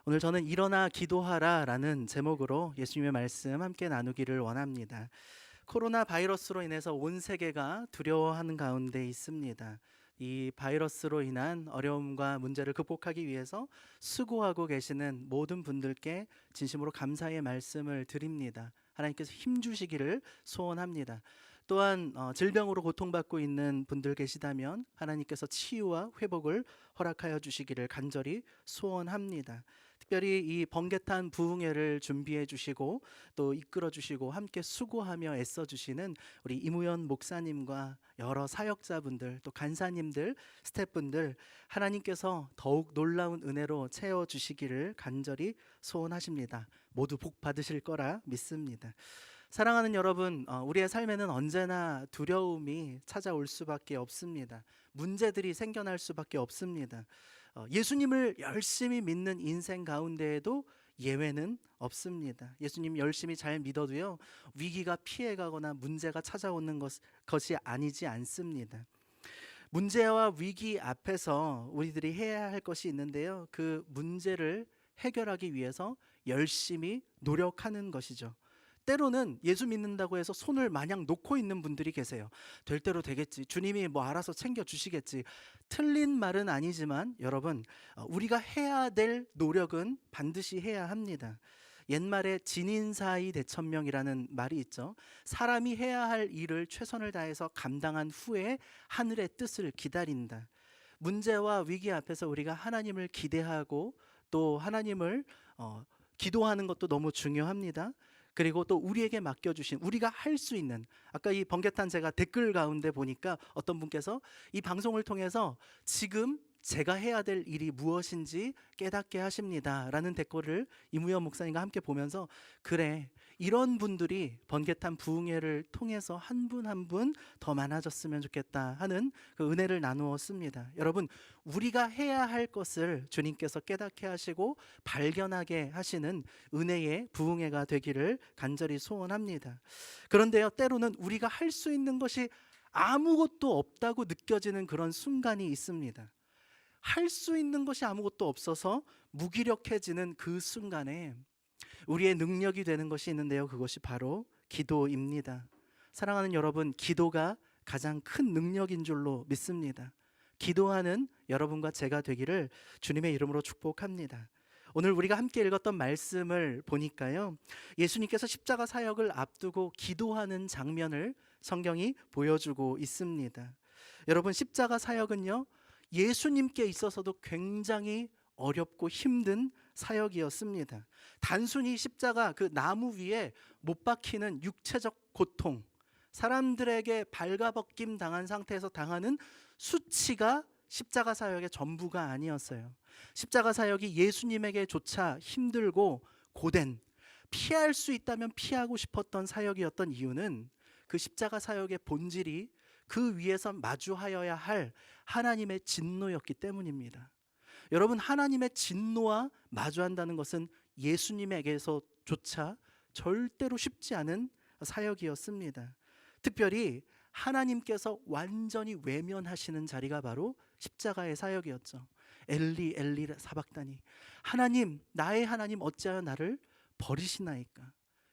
오늘 저는 일어나 기도하라 라는 제목으로 예수님의 말씀 함께 나누기를 원합니다. 코로나 바이러스로 인해서 온 세계가 두려워하는 가운데 있습니다. 이 바이러스로 인한 어려움과 문제를 극복하기 위해서 수고하고 계시는 모든 분들께 진심으로 감사의 말씀을 드립니다. 하나님께서 힘 주시기를 소원합니다. 또한 질병으로 고통받고 있는 분들 계시다면 하나님께서 치유와 회복을 허락하여 주시기를 간절히 소원합니다. 특별히 이 번개탄 부흥회를 준비해 주시고 또 이끌어 주시고 함께 수고하며 애써 주시는 우리 이무연 목사님과 여러 사역자분들 또 간사님들 스태프분들 하나님께서 더욱 놀라운 은혜로 채워 주시기를 간절히 소원하십니다. 모두 복 받으실 거라 믿습니다. 사랑하는 여러분, 우리의 삶에는 언제나 두려움이 찾아올 수밖에 없습니다. 문제들이 생겨날 수밖에 없습니다. 예수님을 열심히 믿는 인생 가운데에도 예외는 없습니다. 예수님 열심히 잘 믿어도요, 위기가 피해가거나 문제가 찾아오는 것이 아니지 않습니다. 문제와 위기 앞에서 우리들이 해야 할 것이 있는데요, 그 문제를 해결하기 위해서 열심히 노력하는 것이죠. 때로는 예수 믿는다고 해서 손을 마냥 놓고 있는 분들이 계세요. 될 대로 되겠지. 주님이 뭐 알아서 챙겨 주시겠지. 틀린 말은 아니지만 여러분, 우리가 해야 될 노력은 반드시 해야 합니다. 옛말에 진인사의 대천명이라는 말이 있죠. 사람이 해야 할 일을 최선을 다해서 감당한 후에 하늘의 뜻을 기다린다. 문제와 위기 앞에서 우리가 하나님을 기대하고 또 하나님을 기도하는 것도 너무 중요합니다. 그리고 또 우리에게 맡겨주신 우리가 할 수 있는, 아까 이 번개탄 제가 댓글 가운데 보니까 어떤 분께서 이 방송을 통해서 지금 제가 해야 될 일이 무엇인지 깨닫게 하십니다 라는 댓글을 이무연 목사님과 함께 보면서, 그래, 이런 분들이 번개탄 부흥회를 통해서 한 분 한 분 더 많아졌으면 좋겠다 하는 그 은혜를 나누었습니다. 여러분, 우리가 해야 할 것을 주님께서 깨닫게 하시고 발견하게 하시는 은혜의 부흥회가 되기를 간절히 소원합니다. 그런데요, 때로는 우리가 할 수 있는 것이 아무것도 없다고 느껴지는 그런 순간이 있습니다. 할 수 있는 것이 아무것도 없어서 무기력해지는 그 순간에 우리의 능력이 되는 것이 있는데요, 그것이 바로 기도입니다. 사랑하는 여러분, 기도가 가장 큰 능력인 줄로 믿습니다. 기도하는 여러분과 제가 되기를 주님의 이름으로 축복합니다. 오늘 우리가 함께 읽었던 말씀을 보니까요, 예수님께서 십자가 사역을 앞두고 기도하는 장면을 성경이 보여주고 있습니다. 여러분, 십자가 사역은요, 예수님께 있어서도 굉장히 어렵고 힘든 사역이었습니다. 단순히 십자가 그 나무 위에 못 박히는 육체적 고통, 사람들에게 발가벗김 당한 상태에서 당하는 수치가 십자가 사역의 전부가 아니었어요. 십자가 사역이 예수님에게조차 힘들고 고된, 피할 수 있다면 피하고 싶었던 사역이었던 이유는 그 십자가 사역의 본질이 그 위에서 마주하여야 할 하나님의 진노였기 때문입니다. 여러분, 하나님의 진노와 마주한다는 것은 예수님에게서조차 절대로 쉽지 않은 사역이었습니다. 특별히 하나님께서 완전히 외면하시는 자리가 바로 십자가의 사역이었죠. 엘리 엘리 사박다니, 하나님, 나의 하나님, 어찌하여 나를 버리시나이까.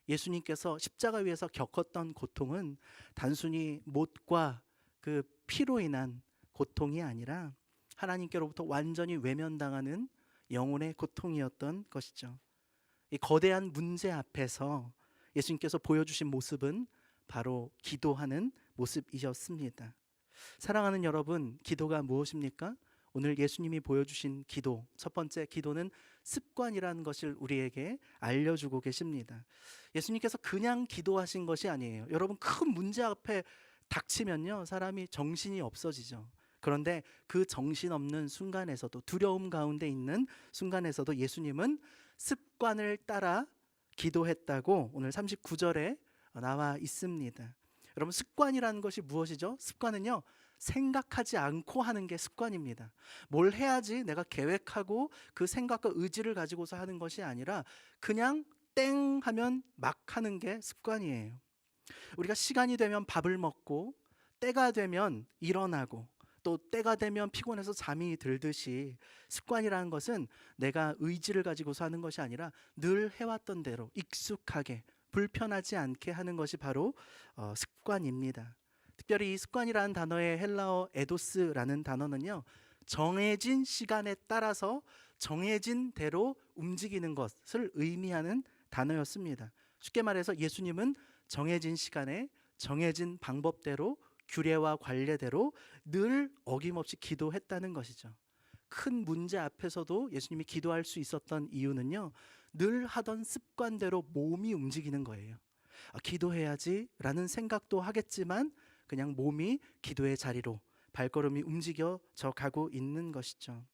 예수님께서 십자가 위에서 겪었던 고통은 단순히 못과 그 피로 인한 고통이 아니라 하나님께로부터 완전히 외면당하는 영혼의 고통이었던 것이죠. 이 거대한 문제 앞에서 예수님께서 보여주신 모습은 바로 기도하는 모습이셨습니다. 사랑하는 여러분, 기도가 무엇입니까? 오늘 예수님이 보여주신 기도, 첫 번째 기도는 습관이라는 것을 우리에게 알려주고 계십니다. 예수님께서 그냥 기도하신 것이 아니에요. 여러분, 큰 문제 앞에 닥치면요, 사람이 정신이 없어지죠. 그런데 그 정신없는 순간에서도, 두려움 가운데 있는 순간에서도 예수님은 습관을 따라 기도했다고 오늘 39절에 나와 있습니다. 여러분, 습관이라는 것이 무엇이죠? 습관은요, 생각하지 않고 하는 게 습관입니다. 뭘 해야지 내가 계획하고 그 생각과 의지를 가지고서 하는 것이 아니라 그냥 땡 하면 막 하는 게 습관이에요. 우리가 시간이 되면 밥을 먹고 때가 되면 일어나고 또 때가 되면 피곤해서 잠이 들듯이 습관이라는 것은 내가 의지를 가지고서 하는 것이 아니라 늘 해왔던 대로 익숙하게 불편하지 않게 하는 것이 바로 습관입니다. 특별히 이 습관이라는 단어의 헬라어 에도스라는 단어는요, 정해진 시간에 따라서 정해진 대로 움직이는 것을 의미하는 단어였습니다. 쉽게 말해서 예수님은 정해진 시간에 정해진 방법대로 규례와 관례대로 늘 어김없이 기도했다는 것이죠. 큰 문제 앞에서도 예수님이 기도할 수 있었던 이유는요, 늘 하던 습관대로 몸이 움직이는 거예요. 기도해야지라는 생각도 하겠지만 그냥 몸이 기도의 자리로 발걸음이 움직여져 가고 있는 것이죠.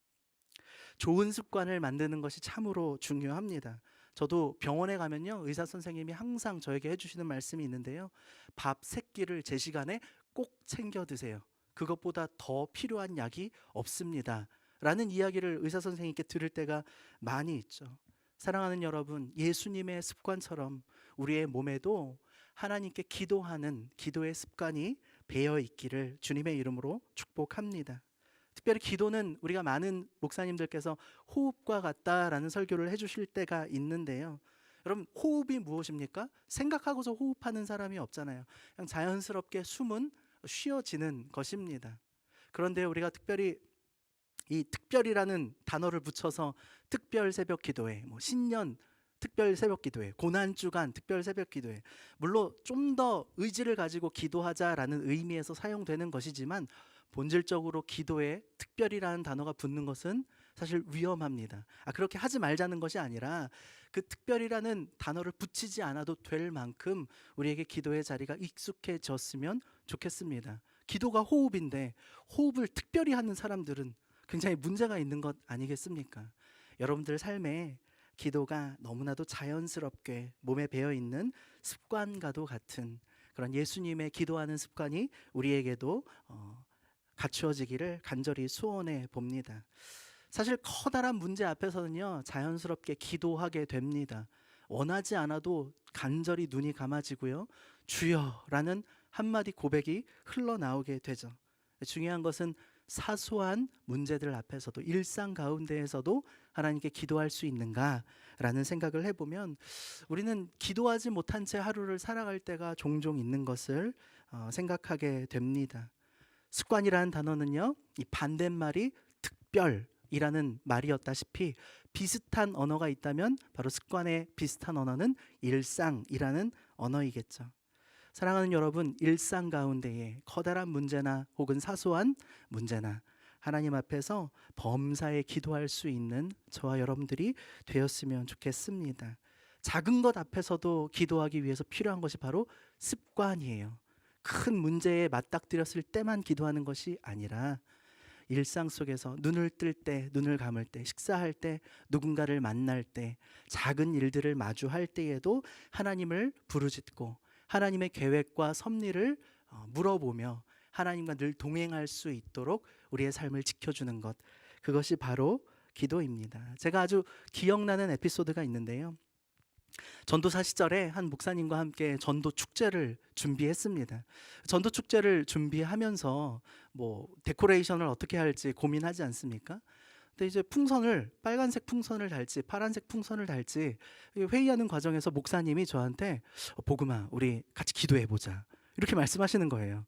좋은 습관을 만드는 것이 참으로 중요합니다. 저도 병원에 가면요, 의사 선생님이 항상 저에게 해주시는 말씀이 있는데요, 밥 3끼를 제 시간에 꼭 챙겨 드세요. 그것보다 더 필요한 약이 없습니다 라는 이야기를 의사 선생님께 들을 때가 많이 있죠. 사랑하는 여러분, 예수님의 습관처럼 우리의 몸에도 하나님께 기도하는 기도의 습관이 배어 있기를 주님의 이름으로 축복합니다. 특별히 기도는 우리가 많은 목사님들께서 호흡과 같다라는 설교를 해주실 때가 있는데요. 여러분, 호흡이 무엇입니까? 생각하고서 호흡하는 사람이 없잖아요. 그냥 자연스럽게 숨은 쉬어지는 것입니다. 그런데 우리가 특별히 이 특별이라는 단어를 붙여서 특별 새벽 기도회, 신년 특별 새벽 기도회, 고난 주간 특별 새벽 기도회, 물론 좀 더 의지를 가지고 기도하자라는 의미에서 사용되는 것이지만 본질적으로 기도에 특별이라는 단어가 붙는 것은 사실 위험합니다. 그렇게 하지 말자는 것이 아니라 그 특별이라는 단어를 붙이지 않아도 될 만큼 우리에게 기도의 자리가 익숙해졌으면 좋겠습니다. 기도가 호흡인데 호흡을 특별히 하는 사람들은 굉장히 문제가 있는 것 아니겠습니까? 여러분들 삶에 기도가 너무나도 자연스럽게 몸에 배어 있는 습관과도 같은 그런 예수님의 기도하는 습관이 우리에게도 갖추어지기를 간절히 소원해 봅니다. 사실 커다란 문제 앞에서는요, 자연스럽게 기도하게 됩니다. 원하지 않아도 간절히 눈이 감아지고요, 주여라는 한마디 고백이 흘러나오게 되죠. 중요한 것은 사소한 문제들 앞에서도, 일상 가운데에서도 하나님께 기도할 수 있는가라는 생각을 해보면 우리는 기도하지 못한 채 하루를 살아갈 때가 종종 있는 것을 생각하게 됩니다. 습관이라는 단어는요, 이 반대말이 특별이라는 말이었다시피 비슷한 언어가 있다면 바로 습관의 비슷한 언어는 일상이라는 언어이겠죠. 사랑하는 여러분, 일상 가운데에 커다란 문제나 혹은 사소한 문제나 하나님 앞에서 범사에 기도할 수 있는 저와 여러분들이 되었으면 좋겠습니다. 작은 것 앞에서도 기도하기 위해서 필요한 것이 바로 습관이에요. 큰 문제에 맞닥뜨렸을 때만 기도하는 것이 아니라 일상 속에서 눈을 뜰 때, 눈을 감을 때, 식사할 때, 누군가를 만날 때, 작은 일들을 마주할 때에도 하나님을 부르짖고 하나님의 계획과 섭리를 물어보며 하나님과 늘 동행할 수 있도록 우리의 삶을 지켜주는 것, 그것이 바로 기도입니다. 제가 아주 기억나는 에피소드가 있는데요, 전도사 시절에 한 목사님과 함께 전도 축제를 준비했습니다. 전도 축제를 준비하면서 데코레이션을 어떻게 할지 고민하지 않습니까? 근데 이제 풍선을, 빨간색 풍선을 달지 파란색 풍선을 달지 회의하는 과정에서 목사님이 저한테 복음아, 우리 같이 기도해 보자, 이렇게 말씀하시는 거예요.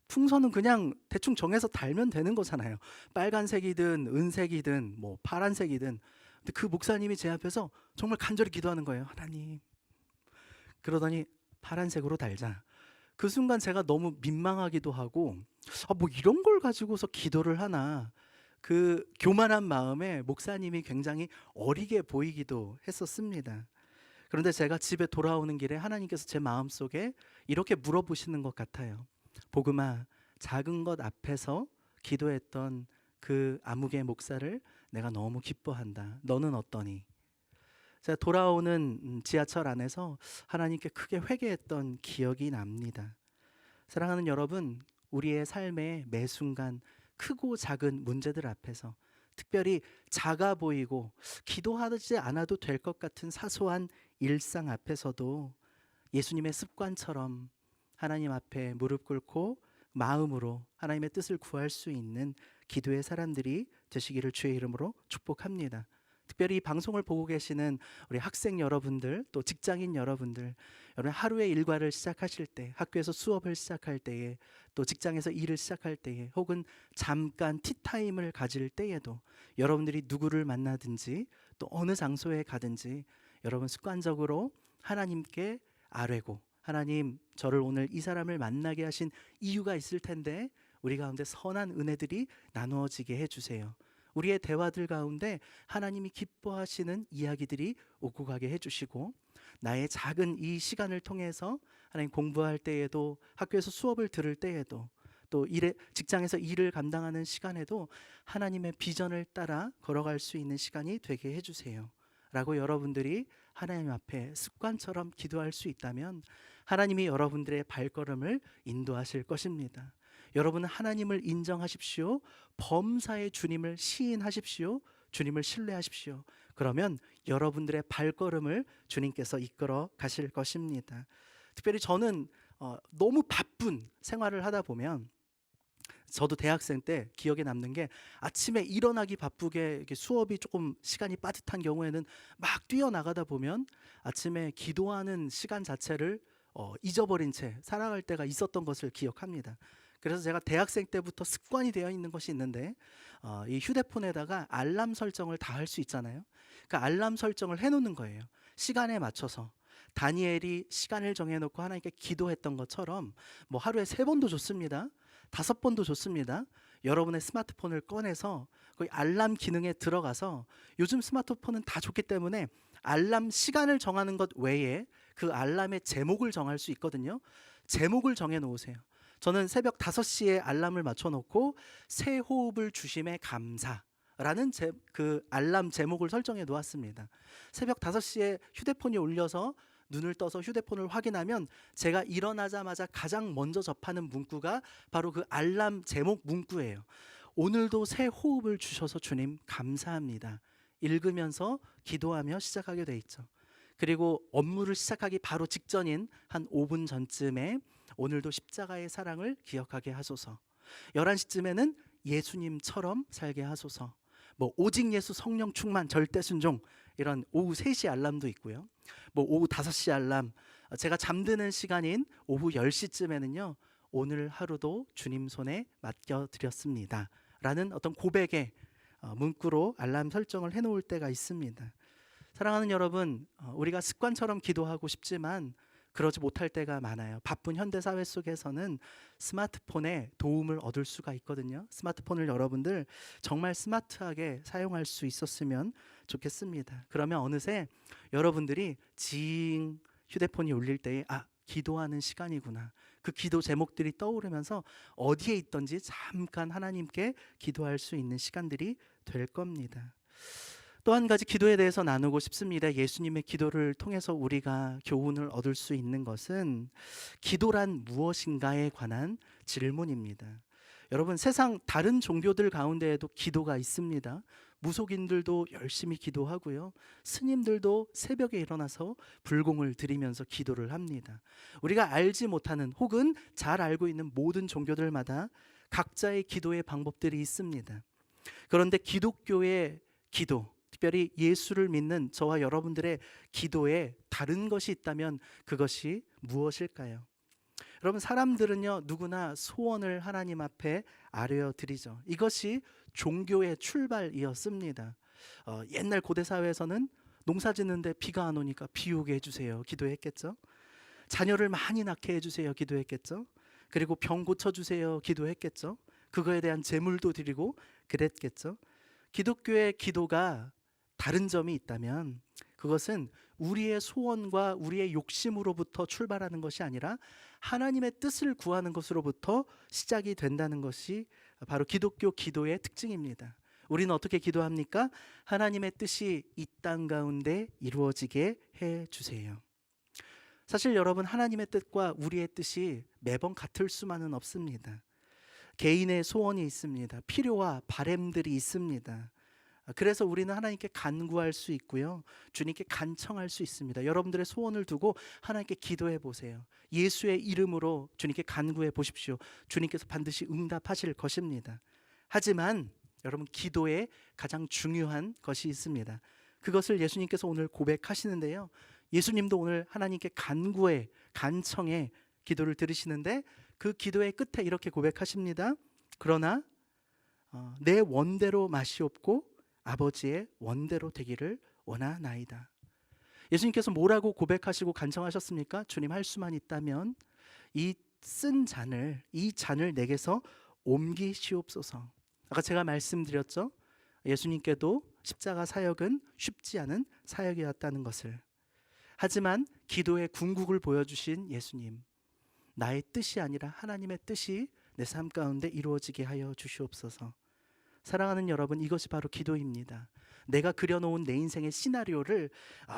풍선은 그냥 대충 정해서 달면 되는 거잖아요. 빨간색이든 은색이든 파란색이든. 근데 그 목사님이 제 앞에서 정말 간절히 기도하는 거예요. 하나님, 그러더니 파란색으로 달자. 그 순간 제가 너무 민망하기도 하고, 이런 걸 가지고서 기도를 하나, 그 교만한 마음에 목사님이 굉장히 어리게 보이기도 했었습니다. 그런데 제가 집에 돌아오는 길에 하나님께서 제 마음속에 이렇게 물어보시는 것 같아요. 복음아, 작은 것 앞에서 기도했던 그 아무개 목사를 내가 너무 기뻐한다. 너는 어떠니? 제가 돌아오는 지하철 안에서 하나님께 크게 회개했던 기억이 납니다. 사랑하는 여러분, 우리의 삶의 매 순간 크고 작은 문제들 앞에서, 특별히 작아 보이고 기도하지 않아도 될 것 같은 사소한 일상 앞에서도 예수님의 습관처럼 하나님 앞에 무릎 꿇고 마음으로 하나님의 뜻을 구할 수 있는 기도의 사람들이 되시기를 주의 이름으로 축복합니다. 특별히 이 방송을 보고 계시는 우리 학생 여러분들, 또 직장인 여러분들, 여러분 하루의 일과를 시작하실 때, 학교에서 수업을 시작할 때에, 또 직장에서 일을 시작할 때에, 혹은 잠깐 티타임을 가질 때에도 여러분들이 누구를 만나든지 또 어느 장소에 가든지 여러분 습관적으로 하나님께 아뢰고, 하나님, 저를 오늘 이 사람을 만나게 하신 이유가 있을 텐데 우리 가운데 선한 은혜들이 나누어지게 해주세요. 우리의 대화들 가운데 하나님이 기뻐하시는 이야기들이 오고 가게 해주시고, 나의 작은 이 시간을 통해서 하나님 공부할 때에도, 학교에서 수업을 들을 때에도, 또 직장에서 일을 감당하는 시간에도 하나님의 비전을 따라 걸어갈 수 있는 시간이 되게 해주세요 라고 여러분들이 하나님 앞에 습관처럼 기도할 수 있다면 하나님이 여러분들의 발걸음을 인도하실 것입니다. 여러분은 하나님을 인정하십시오. 범사의 주님을 시인하십시오. 주님을 신뢰하십시오. 그러면 여러분들의 발걸음을 주님께서 이끌어 가실 것입니다. 특별히 저는 너무 바쁜 생활을 하다 보면, 저도 대학생 때 기억에 남는 게, 아침에 일어나기 바쁘게 이렇게 수업이 조금 시간이 빠듯한 경우에는 막 뛰어나가다 보면 아침에 기도하는 시간 자체를 잊어버린 채 살아갈 때가 있었던 것을 기억합니다. 그래서 제가 대학생 때부터 습관이 되어 있는 것이 있는데, 이 휴대폰에다가 알람 설정을 다 할 수 있잖아요. 그 알람 설정을 해놓는 거예요. 시간에 맞춰서. 다니엘이 시간을 정해놓고 하나님께 기도했던 것처럼 뭐 하루에 3번도 좋습니다. 5번도 좋습니다. 여러분의 스마트폰을 꺼내서 거기 알람 기능에 들어가서, 요즘 스마트폰은 다 좋기 때문에 알람 시간을 정하는 것 외에 그 알람의 제목을 정할 수 있거든요. 제목을 정해 놓으세요. 저는 새벽 5시에 알람을 맞춰 놓고 새 호흡을 주심에 감사라는 그 알람 제목을 설정해 놓았습니다. 새벽 5시에 휴대폰이 울려서 눈을 떠서 휴대폰을 확인하면 제가 일어나자마자 가장 먼저 접하는 문구가 바로 그 알람 제목 문구예요. 오늘도 새 호흡을 주셔서 주님 감사합니다. 읽으면서 기도하며 시작하게 돼 있죠. 그리고 업무를 시작하기 바로 직전인 한 5분 전쯤에 오늘도 십자가의 사랑을 기억하게 하소서. 11시쯤에는 예수님처럼 살게 하소서. 뭐 오직 예수, 성령 충만, 절대 순종, 이런 오후 3시 알람도 있고요. 뭐 오후 5시 알람, 제가 잠드는 시간인 오후 10시쯤에는요. 오늘 하루도 주님 손에 맡겨드렸습니다 라는 어떤 고백의 문구로 알람 설정을 해놓을 때가 있습니다. 사랑하는 여러분, 우리가 습관처럼 기도하고 싶지만 그러지 못할 때가 많아요. 바쁜 현대사회 속에서는 스마트폰에 도움을 얻을 수가 있거든요. 스마트폰을 여러분들 정말 스마트하게 사용할 수 있었으면 좋겠습니다. 그러면 어느새 여러분들이 징 휴대폰이 울릴 때에 기도하는 시간이구나, 그 기도 제목들이 떠오르면서 어디에 있든지 잠깐 하나님께 기도할 수 있는 시간들이 될 겁니다. 또 한 가지 기도에 대해서 나누고 싶습니다. 예수님의 기도를 통해서 우리가 교훈을 얻을 수 있는 것은 기도란 무엇인가에 관한 질문입니다. 여러분, 세상 다른 종교들 가운데에도 기도가 있습니다. 무속인들도 열심히 기도하고요. 스님들도 새벽에 일어나서 불공을 드리면서 기도를 합니다. 우리가 알지 못하는, 혹은 잘 알고 있는 모든 종교들마다 각자의 기도의 방법들이 있습니다. 그런데 기독교의 기도, 특별히 예수를 믿는 저와 여러분들의 기도에 다른 것이 있다면 그것이 무엇일까요? 여러분, 사람들은요 누구나 소원을 하나님 앞에 아뢰어 드리죠. 이것이 종교의 출발이었습니다. 옛날 고대 사회에서는 농사 짓는데 비가 안 오니까 비 오게 해주세요 기도했겠죠. 자녀를 많이 낳게 해주세요 기도했겠죠. 그리고 병 고쳐주세요 기도했겠죠. 그거에 대한 제물도 드리고 그랬겠죠. 기독교의 기도가 다른 점이 있다면 그것은 우리의 소원과 우리의 욕심으로부터 출발하는 것이 아니라 하나님의 뜻을 구하는 것으로부터 시작이 된다는 것이 바로 기독교 기도의 특징입니다. 우리는 어떻게 기도합니까? 하나님의 뜻이 이 땅 가운데 이루어지게 해주세요. 사실 여러분, 하나님의 뜻과 우리의 뜻이 매번 같을 수만은 없습니다. 개인의 소원이 있습니다. 필요와 바램들이 있습니다. 그래서 우리는 하나님께 간구할 수 있고요. 주님께 간청할 수 있습니다. 여러분들의 소원을 두고 하나님께 기도해 보세요. 예수의 이름으로 주님께 간구해 보십시오. 주님께서 반드시 응답하실 것입니다. 하지만 여러분, 기도에 가장 중요한 것이 있습니다. 그것을 예수님께서 오늘 고백하시는데요. 예수님도 오늘 하나님께 간구해, 간청해 기도를 들으시는데 그 기도의 끝에 이렇게 고백하십니다. 그러나 내 원대로 마시옵고 아버지의 원대로 되기를 원하나이다. 예수님께서 뭐라고 고백하시고 간청하셨습니까? 주님, 할 수만 있다면 이 잔을 내게서 옮기시옵소서. 아까 제가 말씀드렸죠. 예수님께도 십자가 사역은 쉽지 않은 사역이었다는 것을. 하지만 기도의 궁극을 보여주신 예수님, 나의 뜻이 아니라 하나님의 뜻이 내 삶 가운데 이루어지게 하여 주시옵소서. 사랑하는 여러분, 이것이 바로 기도입니다. 내가 그려놓은 내 인생의 시나리오를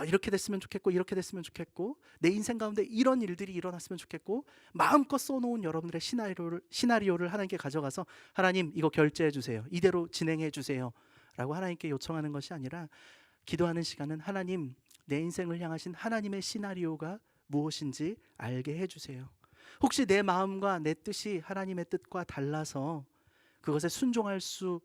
이렇게 됐으면 좋겠고 이렇게 됐으면 좋겠고 내 인생 가운데 이런 일들이 일어났으면 좋겠고 마음껏 써놓은 여러분들의 시나리오를 하나님께 가져가서 하나님, 이거 결제해 주세요, 이대로 진행해 주세요 라고 하나님께 요청하는 것이 아니라, 기도하는 시간은 하나님, 내 인생을 향하신 하나님의 시나리오가 무엇인지 알게 해주세요. 혹시 내 마음과 내 뜻이 하나님의 뜻과 달라서 그것에 순종할 수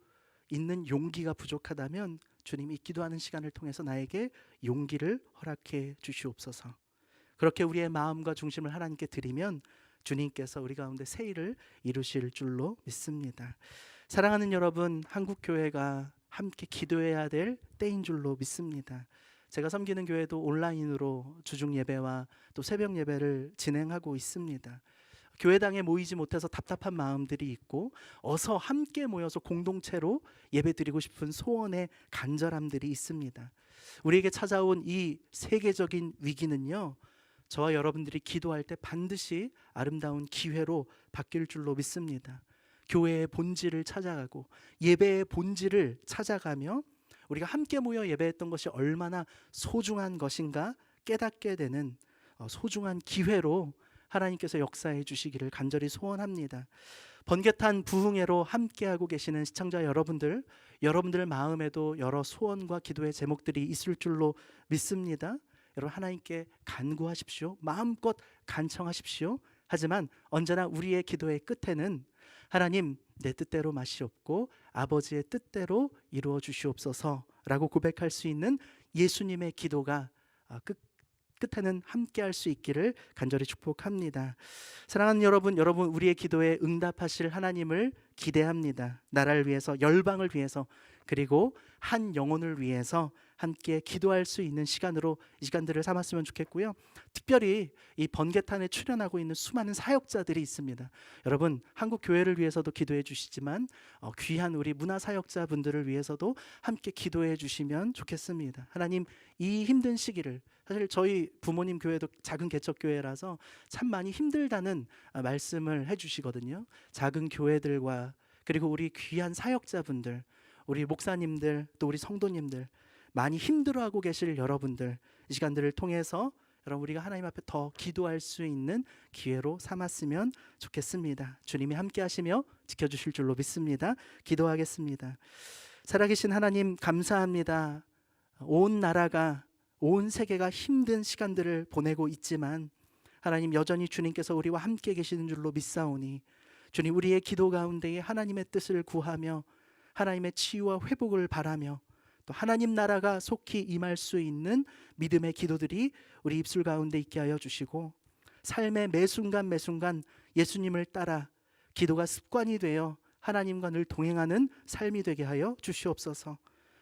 있는 용기가 부족하다면 주님이 기도하는 시간을 통해서 나에게 용기를 허락해 주시옵소서. 그렇게 우리의 마음과 중심을 하나님께 드리면 주님께서 우리 가운데 새 일을 이루실 줄로 믿습니다. 사랑하는 여러분, 한국교회가 함께 기도해야 될 때인 줄로 믿습니다. 제가 섬기는 교회도 온라인으로 주중 예배와 또 새벽 예배를 진행하고 있습니다. 교회당에 모이지 못해서 답답한 마음들이 있고 어서 함께 모여서 공동체로 예배드리고 싶은 소원의 간절함들이 있습니다. 우리에게 찾아온 이 세계적인 위기는요, 저와 여러분들이 기도할 때 반드시 아름다운 기회로 바뀔 줄로 믿습니다. 교회의 본질을 찾아가고 예배의 본질을 찾아가며 우리가 함께 모여 예배했던 것이 얼마나 소중한 것인가 깨닫게 되는 소중한 기회로 하나님께서 역사해 주시기를 간절히 소원합니다. 번개탄 부흥회로 함께하고 계시는 시청자 여러분들, 여러분들 마음에도 여러 소원과 기도의 제목들이 있을 줄로 믿습니다. 여러분, 하나님께 간구하십시오. 마음껏 간청하십시오. 하지만 언제나 우리의 기도의 끝에는 하나님, 내 뜻대로 마시옵고 아버지의 뜻대로 이루어 주시옵소서라고 고백할 수 있는 예수님의 기도가 끝에는 함께할 수 있기를 간절히 축복합니다. 사랑하는 여러분, 우리의 기도에 응답하실 하나님을 기대합니다. 나라를 위해서, 열방을 위해서, 그리고 한 영혼을 위해서 함께 기도할 수 있는 시간으로 이 시간들을 삼았으면 좋겠고요. 특별히 이 번개탄에 출연하고 있는 수많은 사역자들이 있습니다. 여러분, 한국 교회를 위해서도 기도해 주시지만 귀한 우리 문화 사역자분들을 위해서도 함께 기도해 주시면 좋겠습니다. 하나님, 이 힘든 시기를, 사실 저희 부모님 교회도 작은 개척교회라서 참 많이 힘들다는 말씀을 해주시거든요. 작은 교회들과 그리고 우리 귀한 사역자분들, 우리 목사님들, 또 우리 성도님들, 많이 힘들어하고 계실 여러분들, 이 시간들을 통해서 여러분, 우리가 하나님 앞에 더 기도할 수 있는 기회로 삼았으면 좋겠습니다. 주님이 함께 하시며 지켜주실 줄로 믿습니다. 기도하겠습니다. 살아계신 하나님, 감사합니다. 온 나라가, 온 세계가 힘든 시간들을 보내고 있지만 하나님, 여전히 주님께서 우리와 함께 계시는 줄로 믿사오니 주님, 우리의 기도 가운데에 하나님의 뜻을 구하며 하나님의 치유와 회복을 바라며 또 하나님 나라가 속히 임할 수 있는 믿음의 기도들이 우리 입술 가운데 있게 하여 주시고, 삶의 매 순간 매 순간 예수님을 따라 기도가 습관이 되어 하나님과 늘 동행하는 삶이 되게 하여 주시옵소서.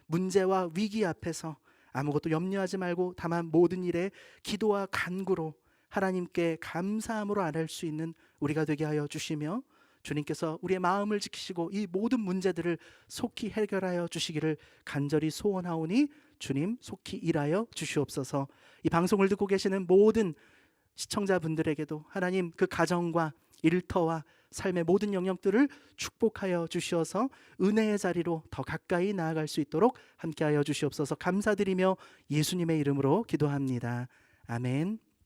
문제와 위기 앞에서 아무것도 염려하지 말고 다만 모든 일에 기도와 간구로 하나님께 감사함으로 아뢰 수 있는 우리가 되게 하여 주시며, 주님께서 우리의 마음을 지키시고 이 모든 문제들을 속히 해결하여 주시기를 간절히 소원하오니 주님, 속히 일하여 주시옵소서. 이 방송을 듣고 계시는 모든 시청자분들에게도 하나님, 그 가정과 일터와 삶의 모든 영역들을 축복하여 주시어서 은혜의 자리로 더 가까이 나아갈 수 있도록 함께하여 주시옵소서. 감사드리며 예수님의 이름으로 기도합니다. 아멘.